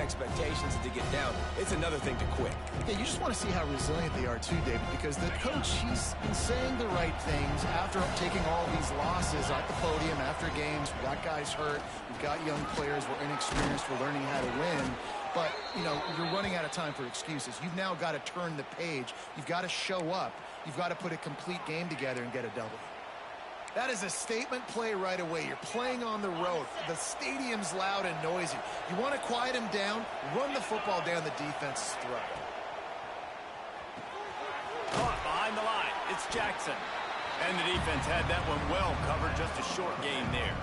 expectations and to get down. It's another thing to quit. Yeah, you just want to see how resilient they are too, David, because the coach, he's been saying the right things after taking all these losses at the podium after games. We got guys hurt. We've got young players. We're inexperienced. We're learning how to win. But, you know, you're running out of time for excuses. You've now got to turn the page. You've got to show up. You've got to put a complete game together and get a W. That is a statement play right away. You're playing on the road. The stadium's loud and noisy. You want to quiet him down, run the football down the defense's throat. Caught behind the line. It's Jackson. And the defense had that one well covered. Just a short gain there.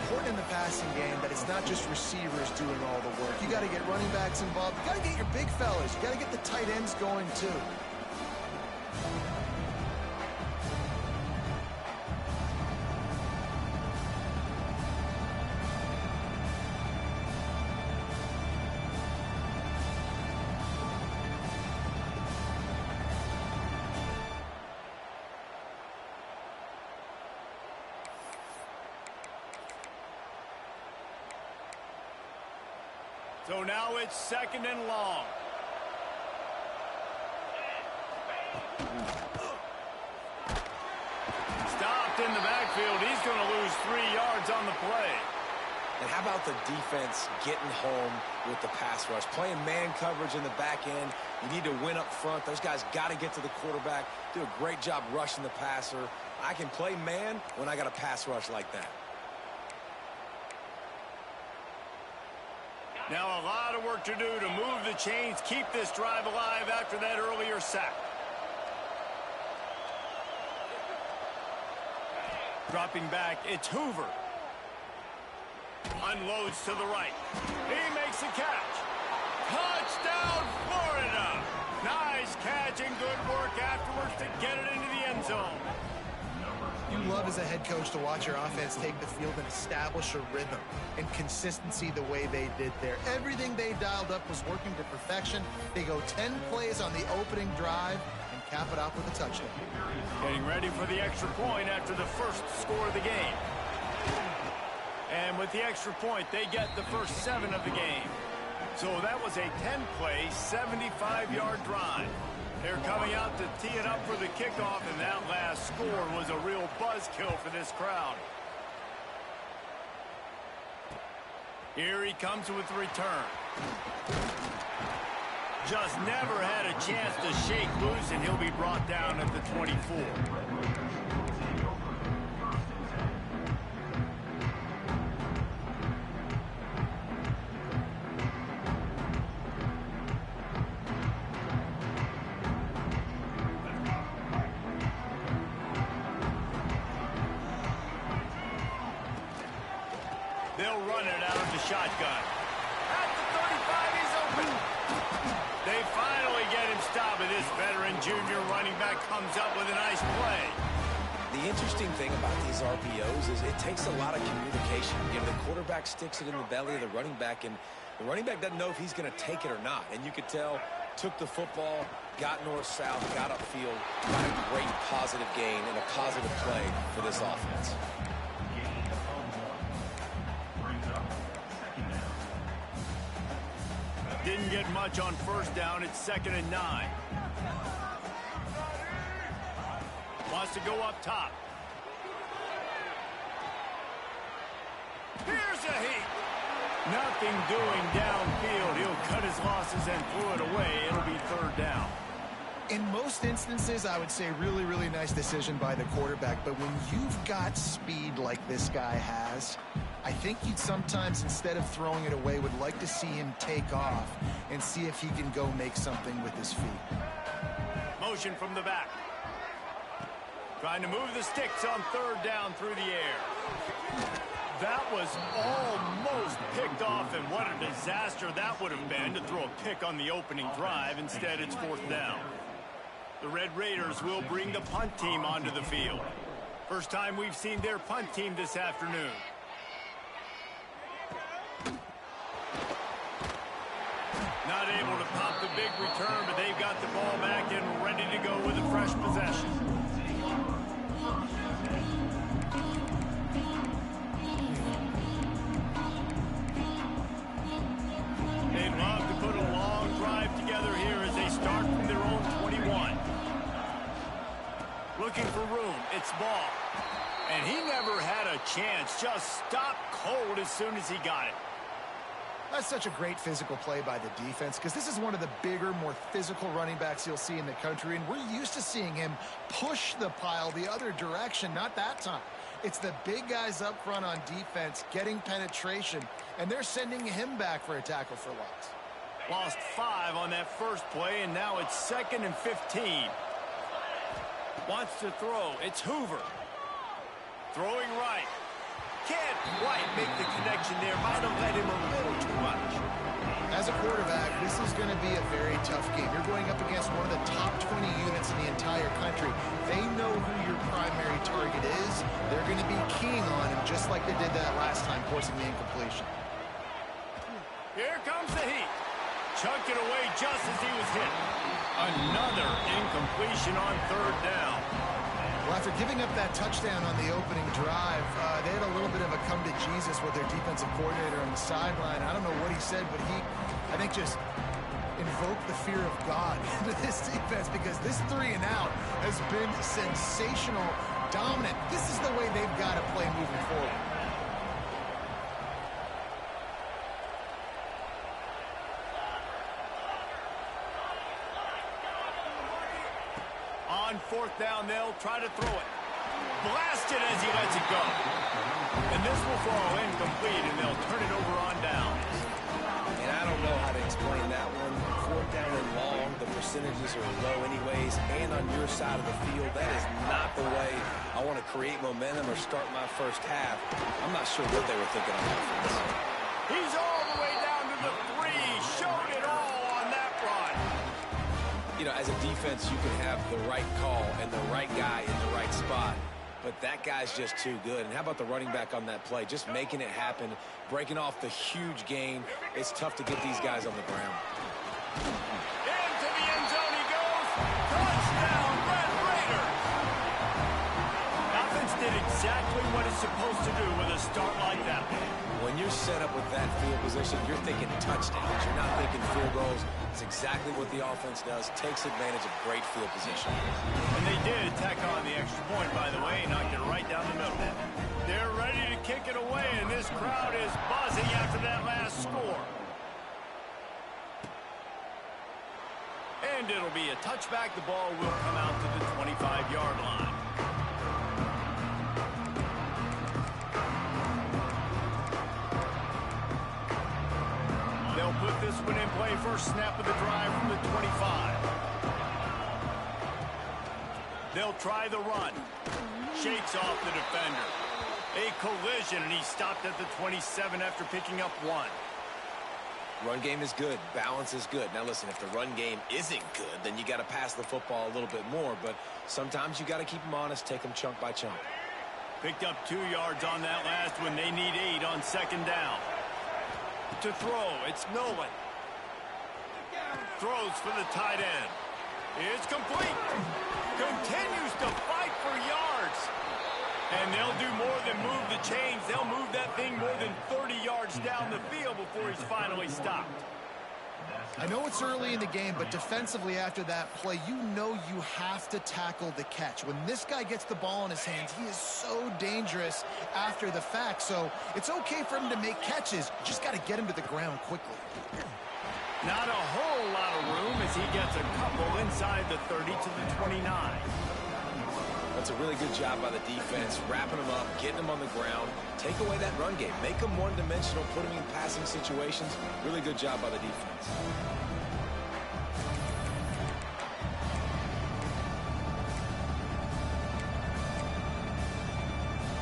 Important in the passing game that it's not just receivers doing all the work. You got to get running backs involved. You got to get your big fellas. You got to get the tight ends going too. So now it's 2nd and long. Stopped in the backfield. He's going to lose 3 yards on the play. And how about the defense getting home with the pass rush? Playing man coverage in the back end. You need to win up front. Those guys got to get to the quarterback. Do a great job rushing the passer. I can play man when I got a pass rush like that. Now a lot of work to do to move the chains, keep this drive alive after that earlier sack. Dropping back, it's Hoover. Unloads to the right. He makes a catch. Touchdown, Florida! Nice catch and good work afterwards to get it into the end zone. You love as a head coach to watch your offense take the field and establish a rhythm and consistency the way they did there. Everything they dialed up was working to perfection. They go 10 plays on the opening drive and cap it off with a touchdown. Getting ready for the extra point after the first score of the game. And with the extra point, they get the first 7 of the game. So that was a 10-play, 75-yard drive. They're coming out to tee it up for the kickoff, and that last score was a real buzzkill for this crowd. Here he comes with the return. Just never had a chance to shake loose, and he'll be brought down at the 24. They'll run it out of the shotgun. At the 35, he's open. They finally get him stopped, and this veteran junior running back comes up with a nice play. The interesting thing about these RPOs is it takes a lot of communication. You know, the quarterback sticks it in the belly of the running back, and the running back doesn't know if he's going to take it or not. And you could tell, took the football, got north-south, got upfield, got a great positive gain and a positive play for this offense. Didn't get much on first down. It's 2nd and 9. Wants to go up top. Here's a heat. Nothing doing downfield. He'll cut his losses and throw it away. It'll be 3rd down. In most instances, I would say really, really nice decision by the quarterback. But when you've got speed like this guy has, I think you'd sometimes, instead of throwing it away, would like to see him take off and see if he can go make something with his feet. Motion from the back. Trying to move the sticks on 3rd down through the air. That was almost picked off, and what a disaster that would have been to throw a pick on the opening drive. Instead, it's 4th down. The Red Raiders will bring the punt team onto the field. First time we've seen their punt team this afternoon. Not able to pop the big return, but they've got the ball back and ready to go with a fresh possession. looking for room. It's ball. And he never had a chance. Just stopped cold as soon as he got it. That's such a great physical play by the defense because this is one of the bigger, more physical running backs you'll see in the country, and we're used to seeing him push the pile the other direction. Not that time. It's the big guys up front on defense getting penetration, and they're sending him back for a tackle for loss. Lost 5 on that first play, and now it's 2nd and 15. Wants to throw. It's Hoover. Throwing right. Can't quite make the connection there. Might have led him a little too much. As a quarterback, this is going to be a very tough game. You're going up against one of the top 20 units in the entire country. They know who your primary target is. They're going to be keying on him just like they did that last time, forcing the incompletion. Here comes the heat. Chucked it away just as he was hit. Another incompletion on 3rd down. Well, after giving up that touchdown on the opening drive, they had a little bit of a come to Jesus with their defensive coordinator on the sideline. I don't know what he said, but he, I think, just invoked the fear of God into this defense because this 3 and out has been sensational, dominant. This is the way they've got to play moving forward. On 4th down, they'll try to throw it. Blasted as he lets it go. And this will fall incomplete, and they'll turn it over on downs. And I don't know how to explain that one. 4th down and long, the percentages are low anyways, and on your side of the field, that is not the way I want to create momentum or start my first half. I'm not sure what they were thinking on offense. He's all the way down to the 3. Showed it all on that run. You know, as a defense, you can have the right call and the right guy in the right spot, but that guy's just too good. And how about the running back on that play? Just making it happen, breaking off the huge gain. It's tough to get these guys on the ground. Into the end zone he goes. Touchdown, Red Raiders. Offense did exactly what it's supposed to do with a start like that. When you're set up with that field position, you're thinking touchdowns. You're not thinking field goals. It's exactly what the offense does. Takes advantage of great field position. And they did tack on the extra point, by the way, knocked it right down the middle. They're ready to kick it away, and this crowd is buzzing after that last score. And it'll be a touchback. The ball will come out to the 25-yard line. They'll put this one in play. First snap of the drive from the 25. They'll try the run. Shakes off the defender. A collision, and he stopped at the 27 after picking up 1. Run game is good. Balance is good. Now, listen, if the run game isn't good, then you got to pass the football a little bit more. But sometimes you got to keep them honest, take them chunk by chunk. Picked up 2 yards on that last one. They need 8 on 2nd down. To throw, it's Nolan. Throws for the tight end. It's complete. Continues to fight for yards. And they'll do more than move the chains. They'll move that thing more than 30 yards down the field before he's finally stopped. I know it's early in the game, but defensively after that play, you know you have to tackle the catch. When this guy gets the ball in his hands, he is so dangerous after the fact. So it's okay for him to make catches. Just got to get him to the ground quickly. Not a whole lot of room as he gets a couple inside the 30 to the 29. That's a really good job by the defense, wrapping them up, getting them on the ground, take away that run game, make them one-dimensional, put them in passing situations. Really good job by the defense.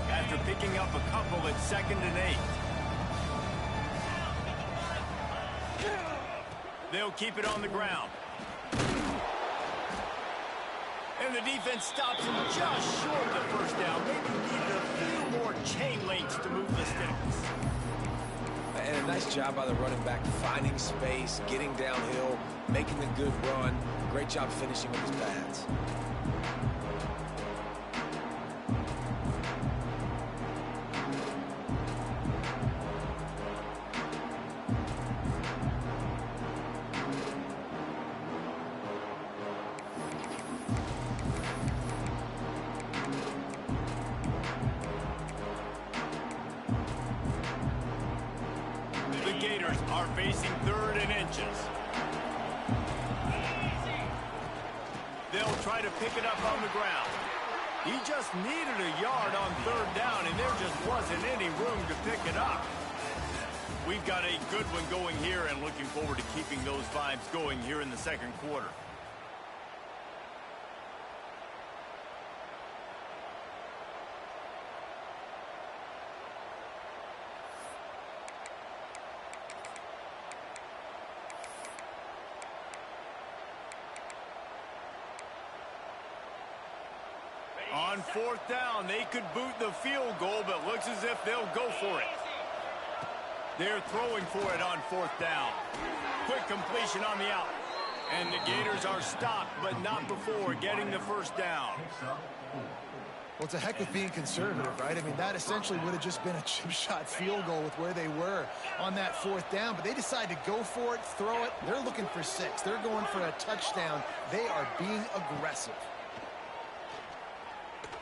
After picking up a couple at 2nd and 8. They'll keep it on the ground. And the defense stops him just short of the first down. Maybe needed a few more chain links to move the sticks. And a nice job by the running back, finding space, getting downhill, making a good run. Great job finishing with his pads. the Gators are facing 3rd and inches. They'll try to pick it up on the ground. He just needed a yard on 3rd down, and there just wasn't any room to pick it up. We've got a good one going here, and looking forward to keeping those vibes going here in the 2nd quarter. On 4th down, they could boot the field goal, but looks as if they'll go for it. They're throwing for it on 4th down. Quick completion on the out. And the Gators are stopped, but not before getting the 1st down. Well, it's a heck of being conservative, right? I mean, that essentially would have just been a chip shot field goal with where they were on that 4th down, but they decided to go for it, throw it. They're looking for 6. They're going for a touchdown. They are being aggressive.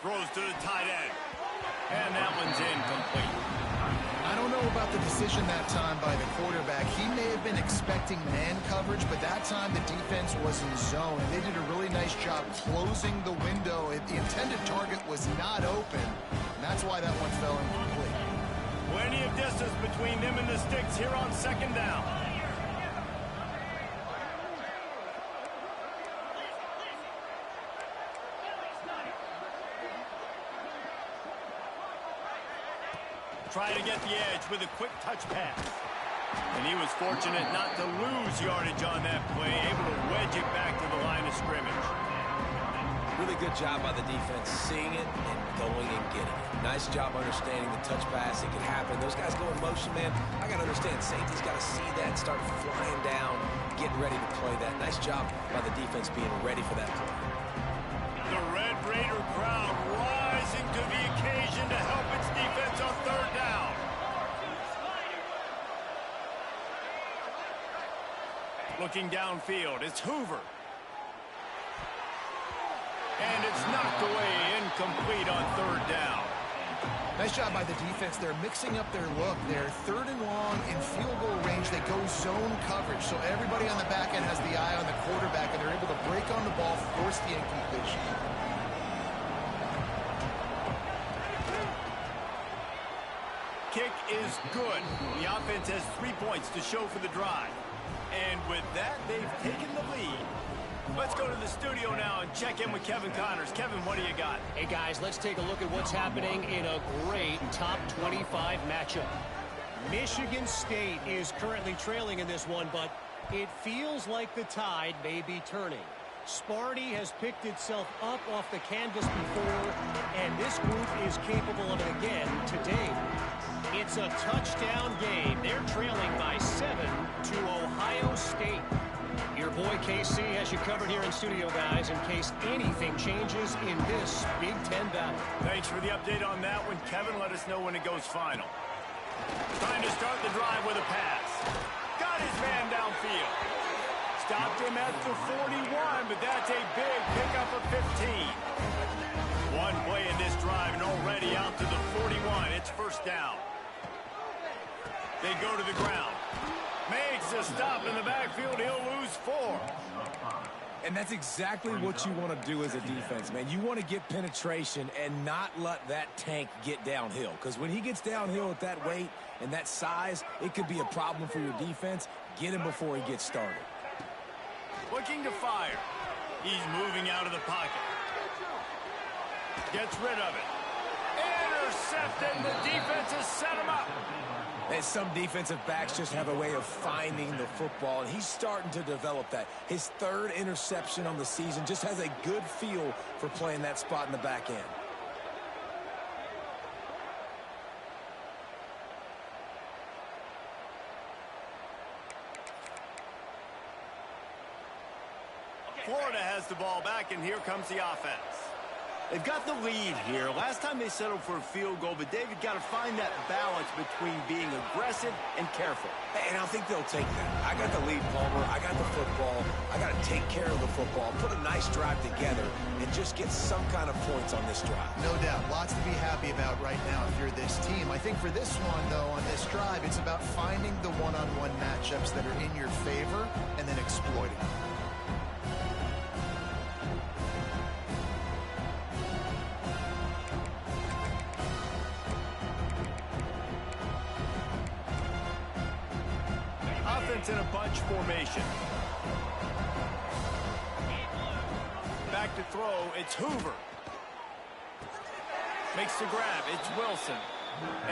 Throws to the tight end. And that one's incomplete. I don't know about the decision that time by the quarterback. He may have been expecting man coverage, but that time the defense was in zone, and they did a really nice job closing the window. The intended target was not open, and that's why that one fell incomplete. Plenty of distance between them and the sticks here on 2nd down. Try to get the edge with a quick touch pass. And he was fortunate not to lose yardage on that play, able to wedge it back to the line of scrimmage. Really good job by the defense, seeing it and going and getting it. Nice job understanding the touch pass. It could happen. Those guys go in motion, man. I got to understand, safety's got to see that, start flying down, getting ready to play that. Nice job by the defense being ready for that play. The Red Raider crowd rising to the occasion to help its defense on 3rd down. Looking downfield, it's Hoover. And it's knocked away, incomplete on 3rd down. Nice job by the defense. They're mixing up their look. They're 3rd and long in field goal range. They go zone coverage, so everybody on the back end has the eye on the quarterback, and they're able to break on the ball, force the incompletion. Kick is good. The offense has 3 points to show for the drive. And with that, they've taken the lead. Let's go to the studio now and check in with Kevin Connors. Kevin, what do you got? Hey, guys, let's take a look at what's happening in a great top 25 matchup. Michigan State is currently trailing in this one, but it feels like the tide may be turning. Sparty has picked itself up off the canvas before, and this group is capable of it again today. It's a touchdown game. They're trailing by 7 to Ohio State. Your boy KC has you covered here in studio, guys, in case anything changes in this Big Ten battle. Thanks for the update on that one, Kevin. Let us know when it goes final. Trying to start the drive with a pass. Got his man downfield. Stopped him at the 41, but that's a big pickup of 15. One play in this drive and already out to the 41. It's 1st down. They go to the ground. Makes a stop in the backfield. He'll lose 4. And that's exactly what you want to do as a defense, man. You want to get penetration and not let that tank get downhill. Because when he gets downhill at that weight and that size, it could be a problem for your defense. Get him before he gets started. Looking to fire. He's moving out of the pocket. Gets rid of it. Intercepted. The defense has set him up. And some defensive backs just have a way of finding the football, and he's starting to develop that. His 3rd interception on the season, just has a good feel for playing that spot in the back end. Florida has the ball back, and here comes the offense. They've got the lead here. Last time they settled for a field goal, but David got to find that balance between being aggressive and careful. And I think they'll take that. I got the lead, Palmer. I got the football. I got to take care of the football, put a nice drive together, and just get some kind of points on this drive. No doubt. Lots to be happy about right now if you're this team. I think for this one, though, on this drive, it's about finding the one-on-one matchups that are in your favor and then exploiting them. In a bunch formation. Back to throw, it's Hoover. Makes the grab, it's Wilson.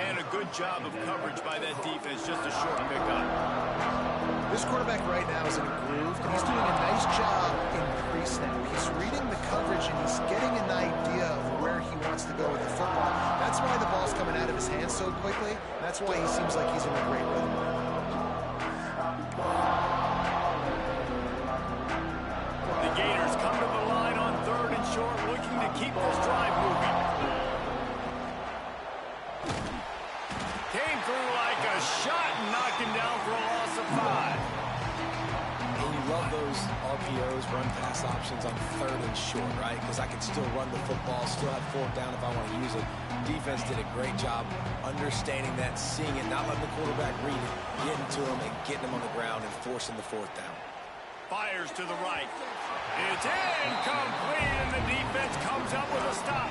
And a good job of coverage by that defense, just a short pickup. This quarterback right now is in a groove, and he's doing a nice job in pre-snap. He's reading the coverage, and he's getting an idea of where he wants to go with the football. That's why the ball's coming out of his hands so quickly. That's why he seems like he's in a great rhythm. The Gators come to the line on 3rd and short, looking to keep this drive moving. Came through like a shot and knocked him down for a loss of 5. And you love those RPOs, run-pass options on 3rd and short, right? Because I can still run the football, still have 4th down if I want to use it. Defense did a great job understanding that, seeing it, not letting the quarterback read it, getting to him and getting him on the ground and forcing the 4th down. Fires to the right. It's incomplete, and the defense comes up with a stop.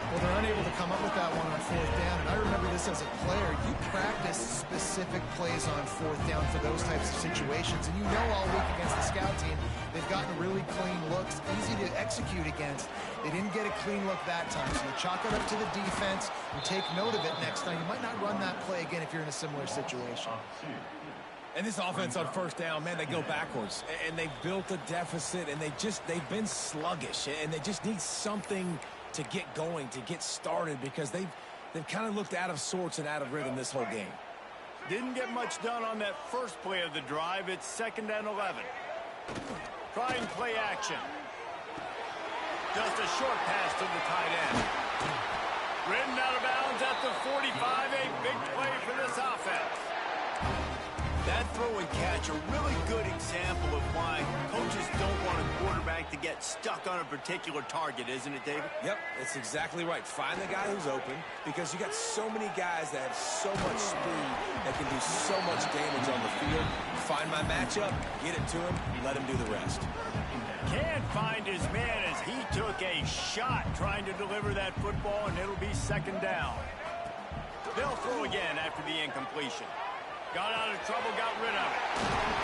Well, they're unable to come up with that one on 4th down, and I remember this as a player. You practice specific plays on 4th down for those types of situations, and you know all week against the scout team, they've gotten really clean looks, easy to execute against. They didn't get a clean look that time, so you chalk it up to the defense and take note of it next time. You might not run that play again if you're in a similar situation. And this offense on 1st down, man, they go backwards. And they've built a deficit, and they've been sluggish. And they just need something to get going, to get started, because they've kind of looked out of sorts and out of rhythm this whole game. Didn't get much done on that first play of the drive. It's 2nd and 11. Trying play action. Just a short pass to the tight end. Ridden out of bounds at the 45. A big play for this offense. That throw and catch, a really good example of why coaches don't want a quarterback to get stuck on a particular target, isn't it, David? Yep, that's exactly right. Find the guy who's open, because you got so many guys that have so much speed that can do so much damage on the field. Find my matchup, get it to him, let him do the rest. Can't find his man as he took a shot trying to deliver that football, and it'll be 2nd down. They'll throw again after the incompletion. Got out of trouble, got rid of it.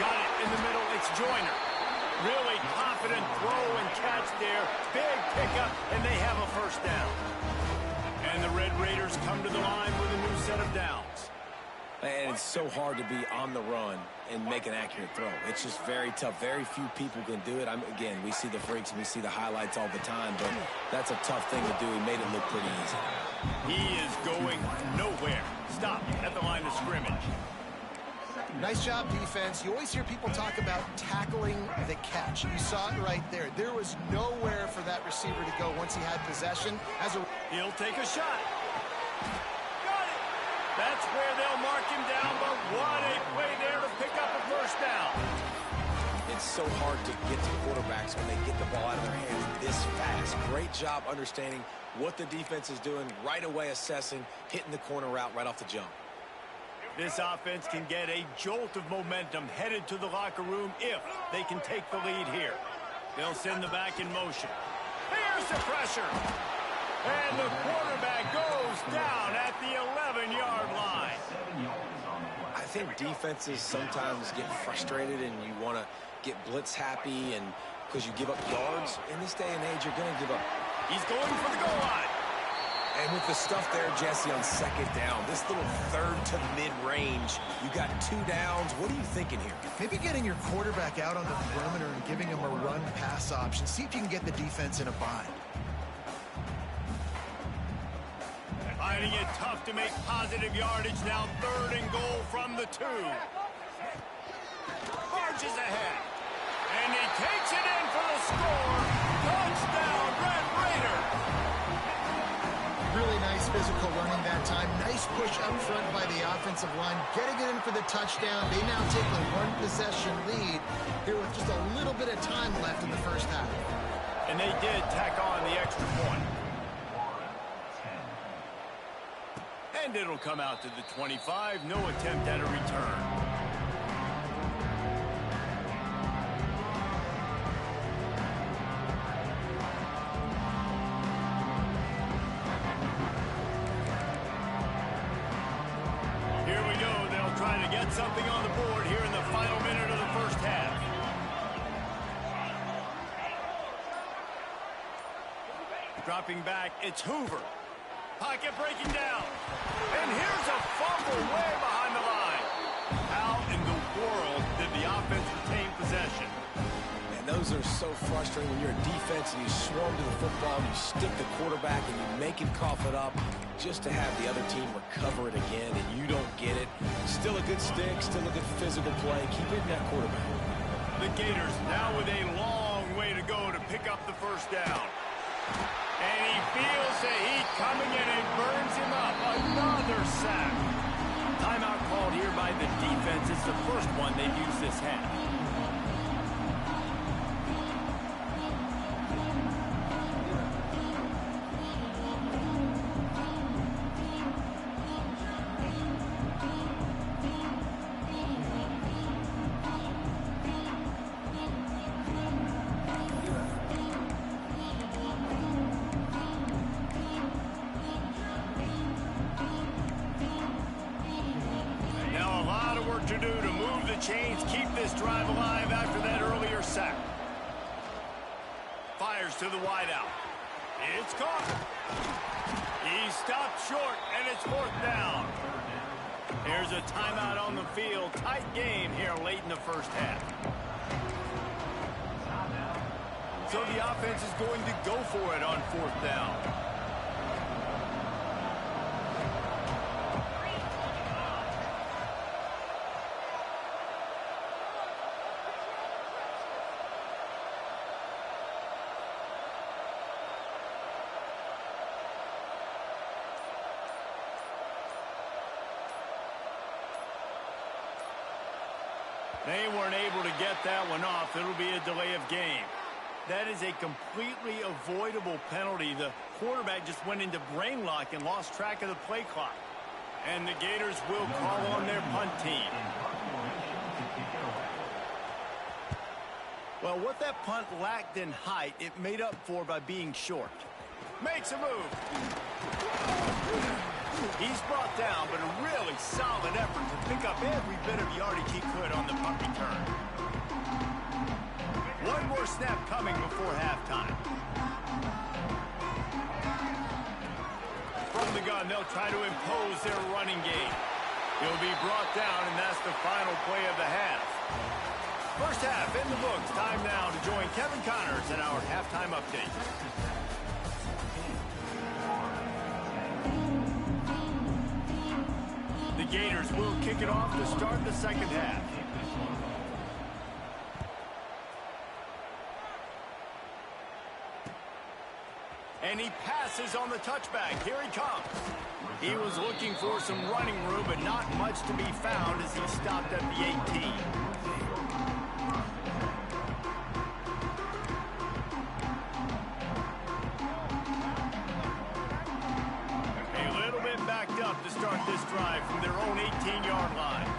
Got it in the middle, it's Joyner. Really confident throw and catch there. Big pickup, and they have a 1st down. And the Red Raiders come to the line with a new set of downs. And it's so hard to be on the run and make an accurate throw. It's just very tough. Very few people can do it. Again, we see the freaks and we see the highlights all the time, but that's a tough thing to do. He made it look pretty easy. He is going nowhere. Stop at the line of scrimmage. Nice job, defense. You always hear people talk about tackling the catch. You saw it right there. There was nowhere for that receiver to go once he had possession. He'll take a shot. Got it. That's where they'll mark him down, but what a play there to pick up a 1st down. It's so hard to get to quarterbacks when they get the ball out of their hands this fast. Great job understanding what the defense is doing, right away assessing, hitting the corner route right off the jump. This offense can get a jolt of momentum headed to the locker room if they can take the lead here. They'll send the back in motion. Here's the pressure. And the quarterback goes down at the 11-yard line. I think defenses sometimes get frustrated and you want to get blitz happy, and because you give up yards. In this day and age, you're going to give up. He's going for the goal line. And with the stuff there, Jesse, on 2nd down, this little 3rd to mid-range, you got 2 downs. What are you thinking here? Maybe getting your quarterback out on the perimeter and giving him a run-pass option. See if you can get the defense in a bind. Finding it tough to make positive yardage now. 3rd and goal from the 2. Marches ahead. And he takes it in for the score. Touchdown, Red Raider. physical running that time. Nice push up front by the offensive line, getting it in for the touchdown. They now take a one-possession lead here with just a little bit of time left in the first half. And they did tack on the extra point. And it'll come out to the 25. No attempt at a return. Here we go. They'll try to get something on the board here in the final minute of the first half. Dropping back, it's Hoover. Pocket breaking down. And here's a fumble way behind the line. How in the world did the offense retain possession? And those are so frustrating when you're a defense and you swarm to the football, and you stick the quarterback and you make him cough it up just to have the other team recover it again, and you don't get it. Still a good stick, still a good physical play. Keep hitting that quarterback. The Gators now with a long way to go to pick up the first down. And he feels the heat coming in and burns him up. Another sack. Timeout called here by the defense. It's the first one they've used this half. To do to move the chains, keep this drive alive after that earlier sack. Fires to the wideout. It's caught. He stopped short, and it's fourth down. There's a timeout on the field. Tight game here late in the first half. So the offense is going to go for it on fourth down. They weren't able to get that one off. It'll be a delay of game. That is a completely avoidable penalty. The quarterback just went into brain lock and lost track of the play clock. And the Gators will call on their punt team. Well, what that punt lacked in height, it made up for by being short. Makes a move. He's brought down, but a really solid effort to pick up every bit of yardage he could on the punt return. One more snap coming before halftime. From the gun, they'll try to impose their running game. He'll be brought down, and that's the final play of the half. First half in the books. Time now to join Kevin Connors in our halftime update. The Gators will kick it off to start the second half. And he passes on the touchback. Here he comes. He was looking for some running room, but not much to be found as he stopped at the 18. To start this drive from their own 18-yard line.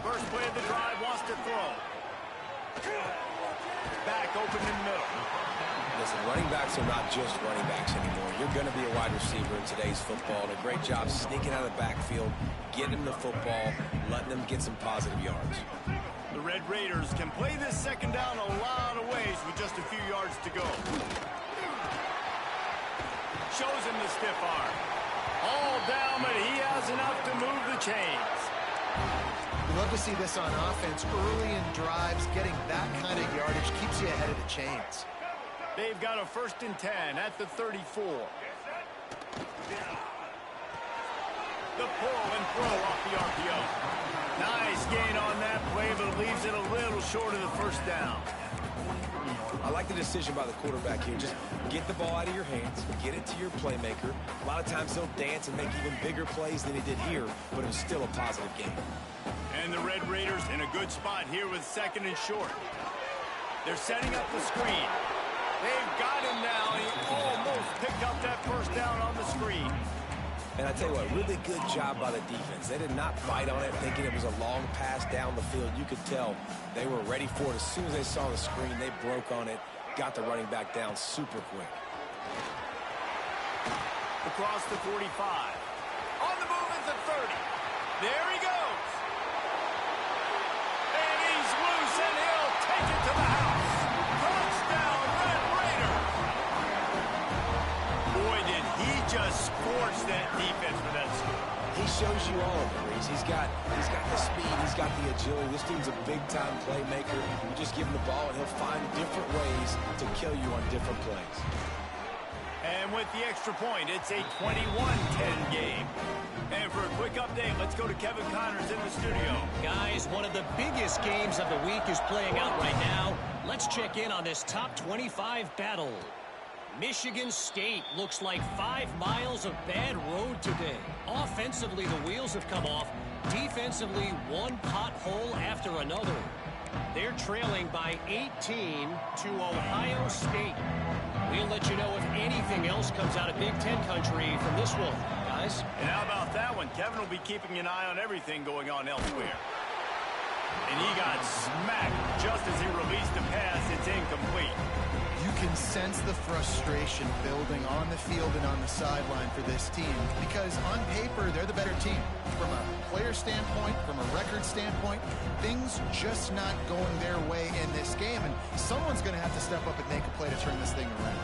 First play of the drive, wants to throw. Back open in the middle. Listen, running backs are not just running backs anymore. You're going to be a wide receiver in today's football. And a great job sneaking out of the backfield, getting the football, letting them get some positive yards. The Red Raiders can play this second down a lot of ways with just a few yards to go. Shows him the stiff arm. All down, but he has enough to move the chains. We love to see this on offense. Early in drives, getting that kind of yardage keeps you ahead of the chains. They've got a 1st and 10 at the 34. The pull and throw off the RPO. Nice gain on that play, but leaves it a little short of the first down. I like the decision by the quarterback here. Just get the ball out of your hands, get it to your playmaker. A lot of times he'll dance and make even bigger plays than he did here, but it was still a positive game. And the Red Raiders in a good spot here with 2nd and short. They're setting up the screen. They've got him now. He almost picked up that first down on the screen. And I tell you what, really good job by the defense. They did not bite on it thinking it was a long pass down the field. You could tell they were ready for it. As soon as they saw the screen, they broke on it, got the running back down super quick. Across the 45. On the move at the 30. There he goes. And he's loose, and he'll take it to the house. Touchdown, Red Raiders. Boy, did he just scorch that defense for that score. He shows you all of it, Reese. He's got the speed, he's got the agility. This dude's a big-time playmaker. You just give him the ball, and he'll find different ways to kill you on different plays. And with the extra point, it's a 21-10 game. And for a quick update, let's go to Kevin Connors in the studio. Guys, one of the biggest games of the week is playing out right now. Let's check in on this top 25 battle. Michigan State looks like 5 miles of bad road today. Offensively, the wheels have come off. Defensively, one pothole after another. They're trailing by 18 to Ohio State. We'll let you know if anything else comes out of Big Ten country from this one, guys. And how about that one? Kevin will be keeping an eye on everything going on elsewhere. And he got smacked just as he released the pass. It's incomplete. You can sense the frustration building on the field and on the sideline for this team because on paper, they're the better team. From a player standpoint, from a record standpoint, things just not going their way in this game, and someone's going to have to step up and make a play to turn this thing around.